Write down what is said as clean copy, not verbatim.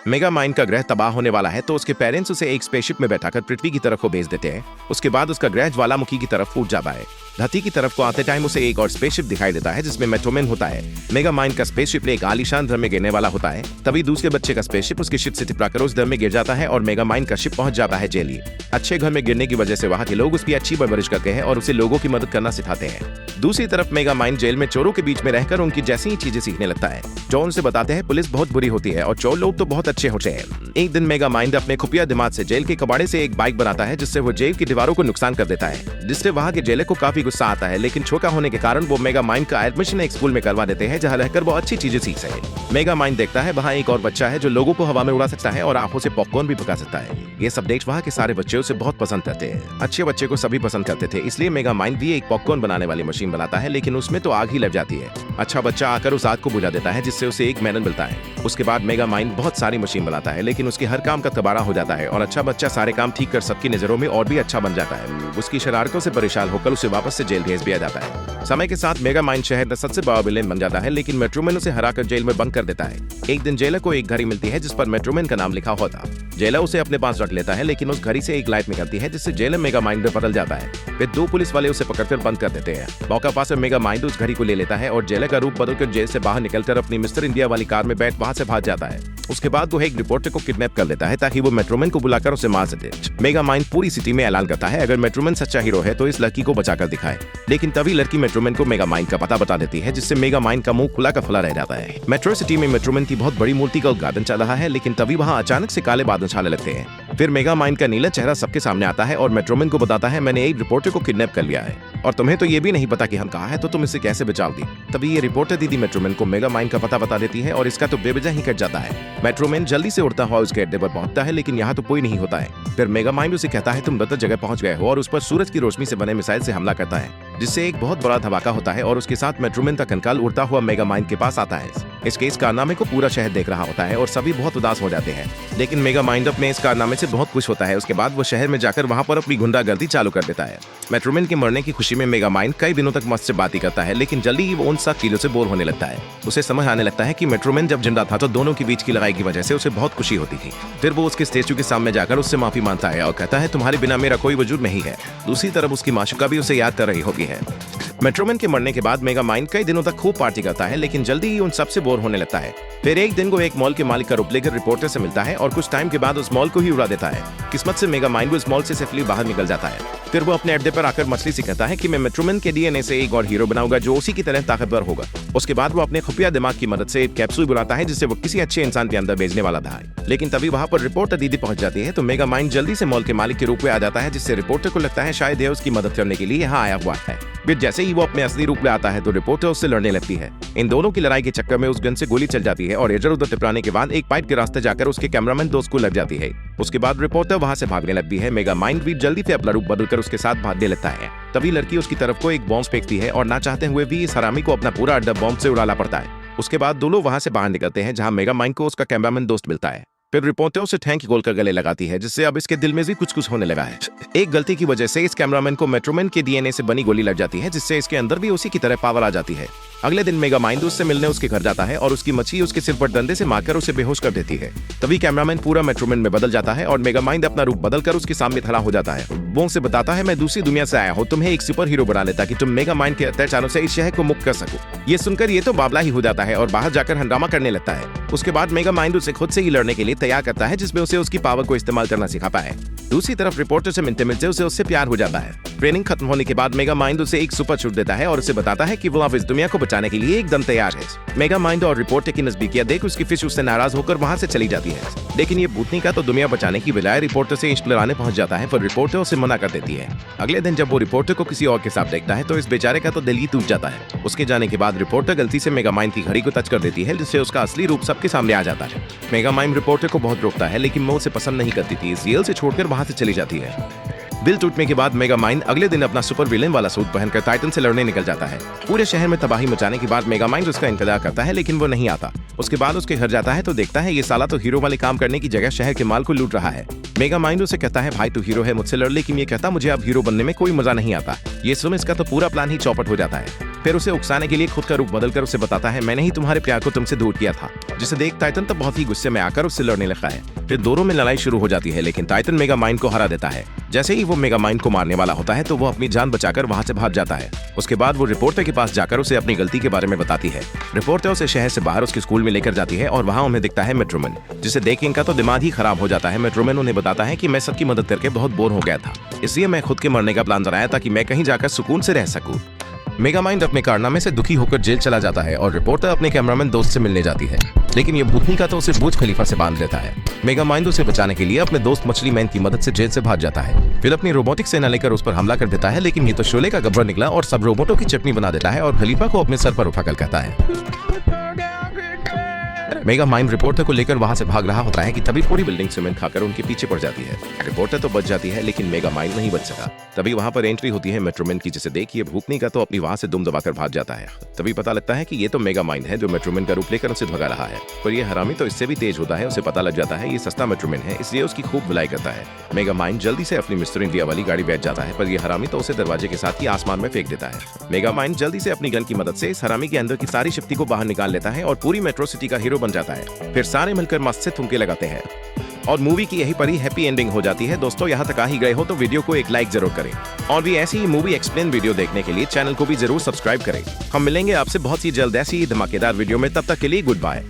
Mega mind का ग्रह तबाह होने वाला है तो उसके पेरेंट्स उसे एक स्पेसशिप में बैठाकर पृथ्वी की तरफ को भेज देते हैं। उसके बाद उसका ग्रह ज्वालामुखी की तरफ उठ जाता है। धरती की तरफ को आते टाइम उसे एक और स्पेसशिप दिखाई देता है जिसमें मेट्रोमैन होता है। मेगा माइंड का स्पेसशिप एक आलीशान घर में गिरने वाला होता है। तभी दूसरे बच्चे का स्पेसशिप उसके शिप से टकराकर उस घर में गिर जाता है और मेगा माइंड का शिप पहुंच जाता है जेल। अच्छे घर में गिरने की वजह से वहाँ के लोग उसकी अच्छी परवरिश करते हैं और उसे लोगों की मदद करना सिखाते हैं। दूसरी तरफ मेगा माइंड जेल में चोरों के बीच में रहकर उनकी जैसी ही चीजें सीखने लगता है। जो उनसे बताते हैं पुलिस बहुत बुरी होती है और चोर लोग तो बहुत अच्छे होते हैं। एक दिन मेगा माइंड अपने खुफिया दिमाग से जेल के कबाड़े से एक बाइक बनाता है जिससे वो जेल की दीवारों को नुकसान कर देता है, जिससे वहाँ के जेलर को काफी गुस्सा आता है। लेकिन छोटा होने के कारण वो मेगा माइंड का एडमिशन एक स्कूल में करवा देते हैं जहाँ रहकर वो अच्छी चीजें सीख सके। मेगा माइंड देखता है वहाँ एक और बच्चा है जो लोगों को हवा में उड़ा सकता है और आंखों से पॉपकॉर्न भी पका सकता है। ये सब देख वहाँ के सारे बच्चे उसे बहुत पसंद करते हैं। अच्छे बच्चे को सभी पसंद करते थे, इसलिए मेगा माइंड भी एक पॉपकॉर्न बनाने वाली मशीन बनाता है, लेकिन उसमें तो आग ही लग जाती है। अच्छा बच्चा आकर उस आग को बुझा देता है जिससे उसे एक मेडल मिलता है। उसके बाद मेगा माइंड बहुत सारी मशीन बनाता है, लेकिन उसके हर काम का तबाड़ा हो जाता है और अच्छा बच्चा सारे काम ठीक कर सबकी नजरों में और भी अच्छा बन जाता है। उसकी शरारतों से परेशान होकर उसे वापस से जेल भेज दिया जाता है। समय के साथ मेगा माइंड शहर का सबसे बड़ा विलेन बन जाता है, लेकिन मेट्रोमैन उसे हराकर जेल में बंद कर देता है। एक दिन जेलर को एक घड़ी मिलती है जिस पर मेट्रोमैन का नाम लिखा हुआ था। जेलर उसे अपने पास रख लेता है, लेकिन उस घड़ी से एक लाइट निकलती है जिससे जेलर मेगा माइंड में बदल जाता है। फिर दो पुलिस वाले उसे पकड़कर बंद कर देते हैं। मौका पाकर मेगा माइंड उस घड़ी को ले लेता है और जेलर का रूप बदलकर जेल से बाहर निकलकर अपनी मिस्टर इंडिया वाली कार में बैठ वहां से भाग जाता है। उसके बाद वो एक रिपोर्टर को किडनैप कर लेता है ताकि वो मेट्रोमैन को बुलाकर उसे मार सके। मेगा माइंड पूरी सिटी में ऐलान करता है अगर मेट्रोमैन सच्चा हीरो है तो इस लड़की को बचाकर दिखाए, लेकिन तभी लड़की मेट्रोमैन को मेगा माइंड का पता बता देती है जिससे मेगा माइंड का मुंह खुला का खुला रह जाता है। मेट्रो सिटी में मेट्रोमैन की बहुत बड़ी मूर्ति का उद्घाटन चल रहा है, लेकिन तभी वहाँ अचानक से काले बादल छाने लगते हैं। फिर मेगा माइंड का नीला चेहरा सबके सामने आता है और मेट्रोमैन को बताता है मैंने एक रिपोर्टर को किडनैप कर लिया है और तुम्हें तो ये भी नहीं पता कि हम कहाँ हैं, तो तुम इसे कैसे बचाओगी। तभी ये रिपोर्टर दीदी मेट्रोमैन को मेगा माइंड का पता बता देती है और इसका तो बेवजह ही कट जाता है। मेट्रोमैन जल्दी से उड़ता हुआ उसके अड्डे पर पहुंचता है, लेकिन यहाँ तो कोई नहीं होता है। फिर मेगा माइंड उसे कहता है तुम गलत जगह पहुंच गए हो और उस पर सूरज की रोशनी से बने मिसाइल से हमला करता है, जिससे एक बहुत बड़ा धमाका होता है और उसके साथ मेट्रोमैन का कंकाल उड़ता हुआ मेगा माइंड के पास आता है। इसके इस कारनामे को पूरा शहर देख रहा होता है और सभी बहुत उदास हो जाते हैं, लेकिन मेगा माइंड अपने इस कारनामे से बहुत खुश होता है। उसके बाद वो शहर में जाकर वहाँ पर अपनी गुंडागर्दी चालू कर देता है। मेट्रोमैन के मरने की खुशी में मेगा माइंड कई दिनों तक मस्त से बातें करता है, लेकिन जल्दी ही वो उन सब चीजों से बोर होने लगता है। उसे समझ आने लगता है कि मेट्रोमैन जब जिंदा था तो दोनों के बीच की लड़ाई की वजह से उसे बहुत खुशी होती थी। फिर वो उसके स्टैचू के सामने जाकर उससे माफी मांगता है और कहता है तुम्हारे बिना मेरा कोई वजूद नहीं है। दूसरी तरफ उसकी माशूका भी उसे याद कर रही होती है। मेट्रोमैन के मरने के बाद मेगा माइंड कई दिनों तक खूब पार्टी करता है, लेकिन जल्दी ही उन सबसे बोर होने लगता है। फिर एक दिन वो एक मॉल के मालिक का रूप लेकर रिपोर्टर से मिलता है और कुछ टाइम के बाद उस मॉल को ही उड़ा देता है। किस्मत से मेगा माइंड उस मॉल से सेफली बाहर निकल जाता है। फिर वो अपने अड्डे पर आकर मछली से कहता है कि मैं मेट्रोमैन के डीएनए से एक और हीरो बनाऊंगा जो उसी की तरह ताकतवर होगा। उसके बाद वो अपने खुफिया दिमाग की मदद से एक कैप्सूल बुलाता है जिससे वो किसी अच्छे इंसान के अंदर भेजने वाला था, लेकिन तभी वहाँ पर रिपोर्टर दीदी पहुंच जाती है। तो मेगा माइंड जल्दी से मॉल के मालिक के रूप में आ जाता है, जिससे रिपोर्टर को लगता है शायद यह उसकी मदद करने के लिए यहाँ आया हुआ है। फिर जैसे ही वो अपने असली रूप में आता है तो रिपोर्टर उससे लड़ने लगती है। इन दोनों की लड़ाई के चक्कर में उस गन से गोली चल जाती है और इधर उधर टकराने के बाद एक पाइप के रास्ते जाकर उसके कैमरामैन दोस्त को लग जाती है। उसके बाद रिपोर्टर वहां से भागने लगती है। मेगा माइंड भी जल्दी से अपना रूप बदलकर उसके साथ भागने लगता है। तभी लड़की उसकी तरफ को एक बॉम्ब फेंकती है और ना चाहते हुए भी इस हरामी को अपना पूरा अड्डा बॉम्ब से उड़ाना पड़ता है। उसके बाद दोनों वहां से बाहर निकलते हैं जहां मेगा माइंड को उसका कैमरामैन दोस्त मिलता है। फिर रिपोर्टर उसे थैंक यू बोलकर गले लगाती है, जिससे अब इसके दिल में भी कुछ होने लगा है। एक गलती की वजह से इस कैमरामैन को मेट्रोमैन के डीएनए से बनी गोली लग जाती है, जिससे इसके अंदर भी उसी की तरह पावर आ जाती है। अगले दिन मेगा माइंड उससे मिलने उसके घर जाता है और उसकी मछली उसके सिर पर डंडे से मारकर उसे बेहोश कर देती है। तभी कैमरामैन पूरा मेट्रोमैन में बदल जाता है और मेगा माइंड अपना रूप बदलकर उसके सामने खड़ा हो जाता है। वो उसे बताता है मैं दूसरी दुनिया से आया हूँ, तुम्हें एक सुपर हीरो बना लेता कि तुम मेगा माइंड के अत्याचारों से इस शहर को मुक्त कर सको। ये सुनकर ये तो बाबला ही हो जाता है और बाहर जाकर हंगामा करने लगता है। उसके बाद मेगा माइंड उसे खुद से ही लड़ने के लिए तैयार करता है, जिसमें उसे उसकी पावर को इस्तेमाल करना सिखाता है। दूसरी तरफ रिपोर्टर से मिलते मिलते उसे उससे प्यार हो जाता है। ट्रेनिंग खत्म होने के बाद मेगा माइंड उसे एक सुपर शूट देता है और उसे बताता है कि वो अब इस दुनिया को बचाने के लिए एकदम तैयार है। मेगा माइंड और रिपोर्टर की नजदीकियां देख उसकी फिश उससे नाराज होकर वहां से चली जाती है, लेकिन ये भूतनी का तो दुनिया बचाने की बजाय रिपोर्टर से इश्क लड़ाने पहुंच जाता है। पर रिपोर्टर उसे मना कर देती है। अगले दिन जब वो रिपोर्टर को किसी और के साथ देखता है तो इस बेचारे का तो दिल ही टूट जाता है। उसके जाने के बाद रिपोर्टर गलती से मेगा माइंड की घड़ी को टच कर देती है, जिससे उसका असली रूप सबके सामने आ जाता है। मेगा माइंड रिपोर्टर को बहुत रोकता है, लेकिन वो उसे पसंद नहीं करती थी, इस जेल से छोड़कर वहां से चली जाती है। दिल टूटने के बाद मेगा माइंड अगले दिन अपना सुपर विलेन वाला सूट पहनकर टाइटन से लड़ने निकल जाता है। पूरे शहर में तबाही मचाने के बाद मेगा माइंड उसका इंतजार करता है, लेकिन वो नहीं आता। उसके बाद उसके घर जाता है तो देखता है ये साला तो हीरो वाले काम करने की जगह शहर के माल को लूट रहा है। मेगा माइंड उसे कहता है भाई तू हीरो है मुझसे लड़, लेकिन ये कहता मुझे अब हीरो बनने में कोई मजा नहीं आता। ये सुन इसका तो पूरा प्लान ही चौपट हो जाता है। फिर उसे उकसाने के लिए खुद का रूप बदलकर उसे बताता है, मैंने ही तुम्हारे प्यार को तुमसे दूर किया था। जिसे देख टाइटन तब बहुत ही गुस्से में आकर उससे लड़ने लगता है। फिर दोनों में लड़ाई शुरू हो जाती है, लेकिन टाइटन मेगा माइंड को हरा देता है। जैसे ही वो मेगा माइंड को मारने वाला होता है तो वो अपनी जान बचाकर वहां से भाग जाता है। उसके बाद वो रिपोर्टर के पास जाकर उसे अपनी गलती के बारे में बताती है। रिपोर्टर उसे शहर से बाहर उसके स्कूल में लेकर जाती है और वहां उन्हें दिखता है मेट्रोमैन, जिसे देख इनका तो दिमाग ही खराब हो जाता है। मेट्रोमैन उन्हें बताता है कि मैं सबकी मदद करके बहुत बोर हो गया था, इसलिए मैं खुद के मरने का प्लान बनाया ताकि मैं कहीं जाकर सुकून से रह सकूं। मेगा माइंड अपने कारनामे से दुखी होकर जेल चला जाता है और रिपोर्टर अपने कैमरामैन दोस्त से मिलने जाती है, लेकिन ये भूतनी का तो उसे बुर्ज खलीफा से बांध लेता है। मेगा माइंड उसे बचाने के लिए अपने दोस्त मछली मैन की मदद से जेल से भाग जाता है। फिर अपनी रोबोटिक सेना लेकर उस पर हमला कर देता है, लेकिन ये तो शोले का गब्बर निकला और सब रोबोटों की चटनी बना देता है और खलीफा को अपने सर पर उठाकर कहता है। मेगा माइंड रिपोर्टर को लेकर वहां से भाग रहा होता है कि तभी पूरी बिल्डिंग सीमेंट खाकर उनके पीछे पड़ जाती है। रिपोर्टर तो बच जाती है, लेकिन मेगा माइंड नहीं बच सका। तभी वहां पर एंट्री होती है मेट्रोमैन की, जिसे देख ये भूखने का तो अपनी वहां से दुम दबाकर भाग जाता है। तभी पता लगता है कि ये तो मेगा माइंड है जो मेट्रोमैन का रूप लेकर उसे भगा रहा है। पर ये हरामी तो इससे भी तेज होता है। उसे पता लग जाता है ये सस्ता मेट्रोमैन है, इसलिए उसकी खूब बुलाई करता है। मेगा माइंड जल्दी से अपनी मिस्टर इंडिया वाली गाड़ी बैठ जाता है, पर ये हरामी तो उसे दरवाजे के साथ ही आसमान में फेंक देता है। मेगा माइंड जल्दी से अपनी गन की मदद से इस हरामी के अंदर की सारी शक्ति को बाहर निकाल लेता है और पूरी मेट्रो सिटी का हीरो बन जाता है। फिर सारे मिलकर मस्त से ठुमके लगाते हैं और मूवी की यही पर ही हैप्पी एंडिंग हो जाती है। दोस्तों यहाँ तक आ ही गए हो तो वीडियो को एक लाइक जरूर करें और भी ऐसी ही मूवी एक्सप्लेन वीडियो देखने के लिए चैनल को भी जरूर सब्सक्राइब करें। हम मिलेंगे आपसे बहुत ही जल्द ऐसी ही धमाकेदार वीडियो में, तब तक के लिए गुड बाय।